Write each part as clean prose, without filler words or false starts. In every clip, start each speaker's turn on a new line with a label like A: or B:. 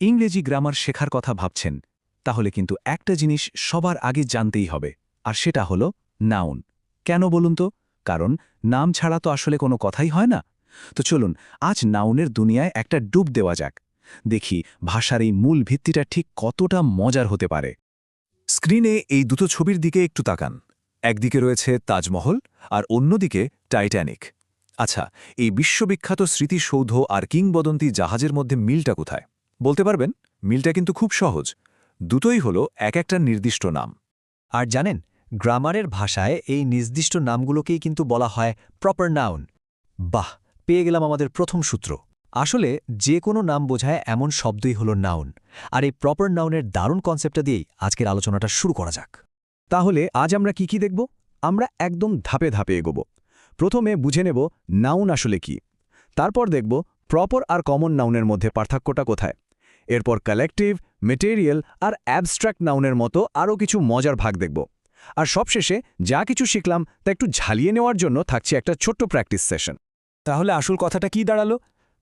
A: ইংরেজি গ্রামার শেখার কথা ভাবছেন তাহলে কিন্তু একটা জিনিস সবার আগে জানতেই হবে, আর সেটা হলো নাউন। কেন বলুন তো? কারণ নাম ছাড়া তো আসলে কোনো কথাই হয় না। তো চলুন আজ নাউনের দুনিয়ায় একটা ডুব দেওয়া যাক। দেখি ভাষার এই মূল ভিত্তিটা ঠিক কতটা মজার হতে পারে।
B: স্ক্রিনে এই দুটো ছবির দিকে একটু তাকান। একদিকে রয়েছে তাজমহল আর অন্যদিকে টাইটানিক। আচ্ছা, এই বিশ্ববিখ্যাত স্মৃতিসৌধ আর কিংবদন্তি জাহাজের মধ্যে মিলটা কোথায় বলতে পারবেন? মিলটা কিন্তু খুব সহজ। দুটোই হলো এক একটা নির্দিষ্ট নাম।
C: আর জানেন, গ্রামারের ভাষায় এই নির্দিষ্ট নামগুলোকেই কিন্তু বলা হয় প্রপার নাউন। বাহ, পেয়ে গেলাম আমাদের প্রথম সূত্র। আসলে যে কোনো নাম বোঝায় এমন শব্দই হলো নাউন। আর এই প্রপার নাউনের দারুণ কনসেপ্টটা দিয়েই আজকের আলোচনাটা শুরু করা যাক।
D: তাহলে আজ আমরা কি দেখব? আমরা একদম ধাপে ধাপে এগোব। প্রথমে বুঝে নেব নাউন আসলে কি। তারপর দেখব প্রপার আর কমন নাউনের মধ্যে পার্থক্যটা কোথায়। এরপর কালেকটিভ, ম্যাটেরিয়াল আর অ্যাবস্ট্রাক্ট নাউনের মতো আরও কিছু মজার ভাগ দেখব। আর সবশেষে যা কিছু শিখলাম তা একটু ঝালিয়ে নেওয়ার জন্য থাকছে একটা ছোট্ট প্র্যাকটিস সেশন।
B: তাহলে আসল কথাটা কি দাঁড়ালো?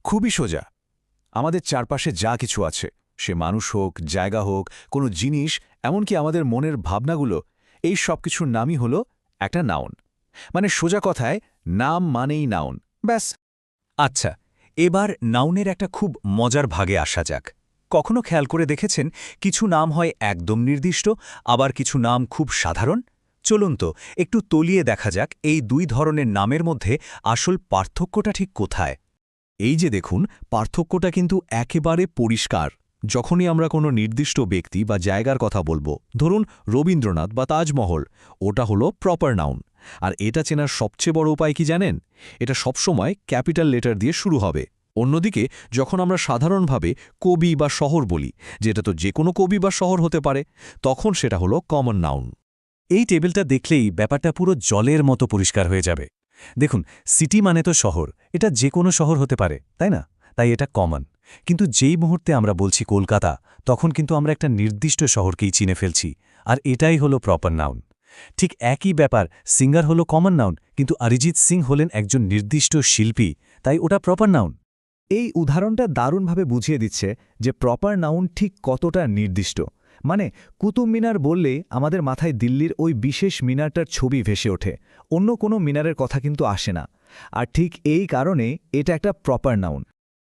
B: খুবই সোজা। আমাদের চারপাশে যা কিছু আছে, সে মানুষ হোক, জায়গা হোক, কোনো জিনিস, এমনকি আমাদের মনের ভাবনাগুলো, এই সব কিছুর নামই হলো একটা নাউন। মানে সোজা কথায় নাম মানেই নাউন, ব্যাস।
C: আচ্ছা, এবার নাউনের একটা খুব মজার ভাগে আসা যাক। কখনো খেয়াল করে দেখেছেন কিছু নাম হয় একদম নির্দিষ্ট, আবার কিছু নাম খুব সাধারণ? চলুন তো একটু তলিয়ে দেখা যাক এই দুই ধরনের নামের মধ্যে আসল পার্থক্যটা ঠিক কোথায়।
B: এই যে দেখুন, পার্থক্যটা কিন্তু একেবারে পরিষ্কার। যখনই আমরা কোনো নির্দিষ্ট ব্যক্তি বা জায়গার কথা বলবো, ধরুন রবীন্দ্রনাথ বা তাজমহল, ওটা হলো প্রপার নাউন। আর এটা চেনার সবচেয়ে বড় উপায় কি জানেন? এটা সবসময় ক্যাপিটাল লেটার দিয়ে শুরু হবে। অন্যদিকে যখন আমরা সাধারণভাবে কবি বা শহর বলি, যেটা তো যে কোনো কবি বা শহর হতে পারে, তখন সেটা হলো কমন নাউন।
A: এই টেবিলটা দেখলেই ব্যাপারটা পুরো জলের মতো পরিষ্কার হয়ে যাবে। দেখুন, সিটি মানে তো শহর, এটা যে কোনো শহর হতে পারে, তাই না? তাই এটা কমন। কিন্তু যেই মুহূর্তে আমরা বলছি কলকাতা, তখন কিন্তু আমরা একটা নির্দিষ্ট শহরকেই চিনে ফেলছি, আর এটাই হলো প্রপার নাউন। ঠিক একই ব্যাপার, সিঙ্গার হলো কমন নাউন, কিন্তু অরিজিৎ সিং হলেন একজন নির্দিষ্ট শিল্পী, তাই ওটা প্রপার নাউন।
D: এই উদাহরণটা দারুণভাবে বুঝিয়ে দিচ্ছে যে প্রপার নাউন ঠিক কতটা নির্দিষ্ট। মানে কুতুব মিনার বললে আমাদের মাথায় দিল্লির ওই বিশেষ মিনারটার ছবি ভেসে ওঠে, অন্য কোনো মিনারের কথা কিন্তু আসে না। আর ঠিক এই কারণে এটা একটা প্রপার নাউন।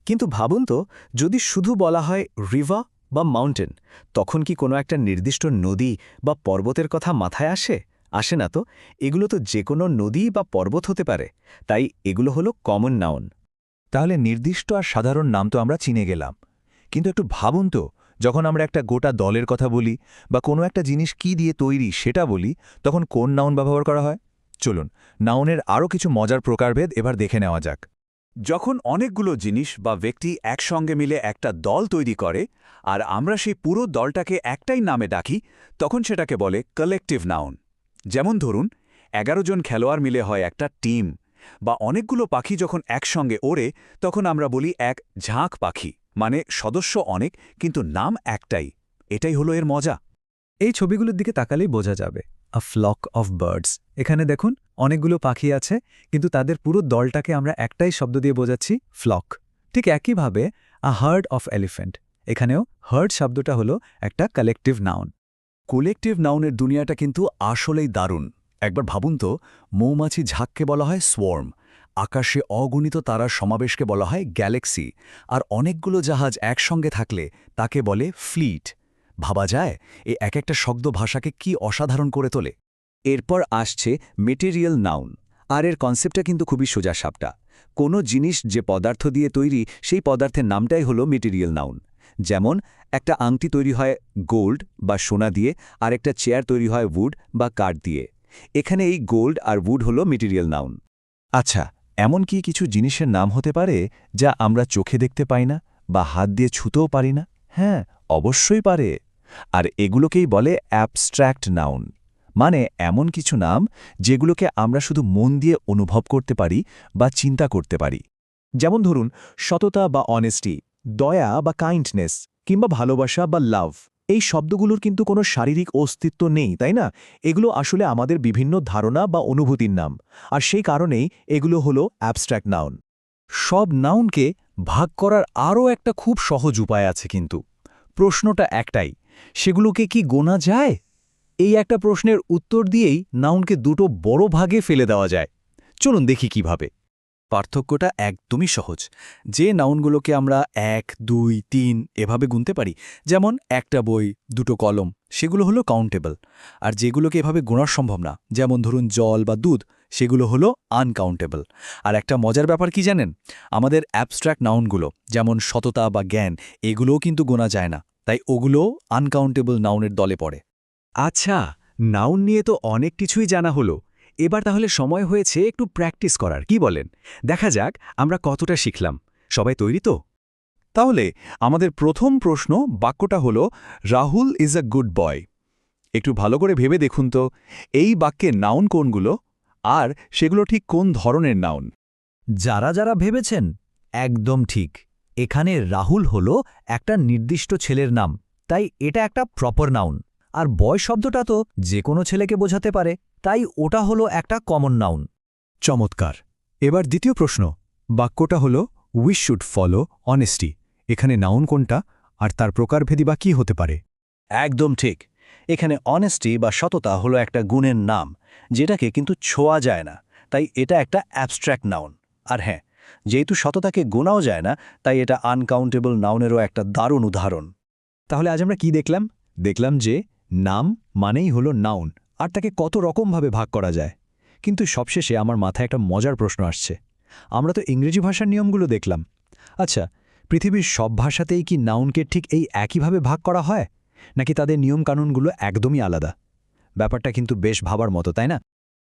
D: কিন্তু ভাবুন তো, যদি শুধু বলা হয় রিভার বা মাউন্টেন, তখন কি কোনো একটা নির্দিষ্ট নদী বা পর্বতের কথা মাথায় আসে? আসে না তো। এগুলো তো যে কোনো নদী বা পর্বত হতে পারে। তাই এগুলো হলো কমন নাউন।
B: তাহলে নির্দিষ্ট আর সাধারণ নাম তো আমরা চিনে গেলাম, কিন্তু একটু ভাবুন তো, যখন আমরা একটা গোটা দলের কথা বলি বা কোনো একটা জিনিস কি দিয়ে তৈরি সেটা বলি, তখন কোন নাউন ব্যবহার করা হয়? চলুন নাউনের আরও কিছু মজার প্রকারভেদ এবার দেখে নেওয়া যাক। যখন অনেকগুলো জিনিস বা ব্যক্তি একসঙ্গে মিলে একটা দল তৈরি করে আর আমরা সেই পুরো দলটাকে একটাই নামে ডাকি, তখন সেটাকে বলে কালেকটিভ নাউন। যেমন ধরুন 11 জন খেলোয়াড় মিলে হয় একটা টিম, বা অনেকগুলো পাখি যখন একসঙ্গে ওড়ে তখন আমরা বলি এক ঝাঁক পাখি। মানে সদস্য অনেক কিন্তু নাম একটাই। এটাই হলো এর মজা।
D: এই ছবিগুলোর দিকে তাকালেই বোঝা যাবে আ ফ্লক অফ বার্ডস। এখানে দেখুন অনেকগুলো পাখি আছে, কিন্তু তাদের পুরো দলটাকে আমরা একটাই শব্দ দিয়ে বোঝাচ্ছি, ফ্লক। ঠিক একইভাবে আ হার্ড অফ এলিফ্যান্ট, এখানেও হার্ড শব্দটা হলো একটা কালেকটিভ নাউন।
B: কালেকটিভ নাউনের দুনিয়াটা কিন্তু আসলেই দারুণ। একবার ভাবুন তো, মৌমাছি ঝাঁককে বলা হয় সোয়ার্ম, আকাশে অগণিত তারার সমাবেশকে বলা হয় গ্যালাক্সি, আর অনেকগুলো জাহাজ একসঙ্গে থাকলে তাকে বলে ফ্লিট। ভাবা যায় এ এক একটা শব্দ ভাষাকে কি অসাধারণ করে তোলে।
C: এরপর আসছে মেটেরিয়াল নাউন, আর এর কনসেপ্টটা কিন্তু খুবই সোজাসাপটা। কোনো জিনিস যে পদার্থ দিয়ে তৈরি, সেই পদার্থের নামটাই হলো মেটেরিয়াল নাউন। যেমন একটা আংটি তৈরি হয় গোল্ড বা সোনা দিয়ে, আর একটা চেয়ার তৈরি হয় উড বা কাঠ দিয়ে। এখানে এই গোল্ড আর উড হলো মেটেরিয়াল নাউন।
B: আচ্ছা, এমন কি কিছু জিনিসের নাম হতে পারে যা আমরা চোখে দেখতে পাই না বা হাত দিয়ে ছুঁতেও পারি না? হ্যাঁ, অবশ্যই পারে। আর এগুলোকেই বলে অ্যাবস্ট্র্যাক্ট নাউন। মানে এমন কিছু নাম যেগুলোকে আমরা শুধু মন দিয়ে অনুভব করতে পারি বা চিন্তা করতে পারি। যেমন ধরুন সততা বা অনেস্টি, দয়া বা কাইন্ডনেস, কিংবা ভালোবাসা বা লাভ। এই শব্দগুলোর কিন্তু কোনো শারীরিক অস্তিত্ব নেই, তাই না? এগুলো আসলে আমাদের বিভিন্ন ধারণা বা অনুভূতির নাম, আর সেই কারণেই এগুলো হলো অ্যাবস্ট্র্যাক্ট নাউন।
D: সব নাউনকে ভাগ করার আরও একটা খুব সহজ উপায় আছে কিন্তু, প্রশ্নটা একটাই, সেগুলোকে কি গোনা যায়? এই একটা প্রশ্নের উত্তর দিয়েই নাউনকে দুটো বড় ভাগে ফেলে দেওয়া যায়। চলুন দেখি কিভাবে।
A: পার্থক্যটা একদমই সহজ। যে নাউনগুলোকে আমরা 1, 2, 3 এভাবে গুনতে পারি, যেমন একটা বই, দুটো কলম, সেগুলো হলো কাউন্টেবল। আর যেগুলোকে এভাবে গোনা সম্ভব না, যেমন ধরুন জল বা দুধ, সেগুলো হলো আনকাউন্টেবল। আর একটা মজার ব্যাপার কি জানেন? আমাদের অ্যাবস্ট্র্যাক্ট নাউনগুলো, যেমন সততা বা জ্ঞান, এগুলোও কিন্তু গোনা যায় না, তাই ওগুলোও আনকাউন্টেবল নাউনের দলে পড়ে।
D: আচ্ছা, নাউন নিয়ে তো অনেক কিছুই জানা হলো। এবার তাহলে সময় হয়েছে একটু প্র্যাকটিস করার, কি বলেন? দেখা যাক আমরা কতটা শিখলাম। সবাই তৈরি তো?
B: তাহলে আমাদের প্রথম প্রশ্ন বাক্যটা হলো Rahul is a good boy. একটু ভালো করে ভেবে দেখুন তো, এই বাক্যের নাউন কোনগুলো আর সেগুলো ঠিক কোন ধরনের নাউন?
D: যারা যারা ভেবেছেন একদম ঠিক। এখানে রাহুল হলো একটা নির্দিষ্ট ছেলের নাম, তাই এটা একটা প্রপার নাউন। আর বয় শব্দটা তো যে কোনো ছেলেকে বোঝাতে পারে, তাই ওটা হলো একটা কমন নাউন।
A: চমৎকার। এবার দ্বিতীয় প্রশ্ন, বাক্যটা হলো উই শুড ফলো অনেস্টি। এখানে নাউন কোনটা আর তার প্রকারভেদী বা কী হতে পারে?
C: একদম ঠিক। এখানে অনেস্টি বা সততা হলো একটা গুণের নাম, যেটাকে কিন্তু ছোঁয়া যায় না, তাই এটা একটা অ্যাবস্ট্র্যাক্ট নাউন। আর হ্যাঁ, যেহেতু সততাকে গোনাও যায় না, তাই এটা আনকাউন্টেবল নাউনেরও একটা দারুণ উদাহরণ।
D: তাহলে আজ আমরা কি দেখলাম? দেখলাম যে নাম মানেই হলো নাউন, আর তাকে কত রকমভাবে ভাগ করা যায়। কিন্তু সবশেষে আমার মাথায় একটা মজার প্রশ্ন আসছে। আমরা তো ইংরেজি ভাষার নিয়মগুলো দেখলাম। আচ্ছা, পৃথিবীর সব ভাষাতেই কি নাউনকে ঠিক এই একইভাবে ভাগ করা হয়, নাকি তাদের নিয়মকানুনগুলো একদমই আলাদা? ব্যাপারটা কিন্তু বেশ ভাবার মতো, তাই না?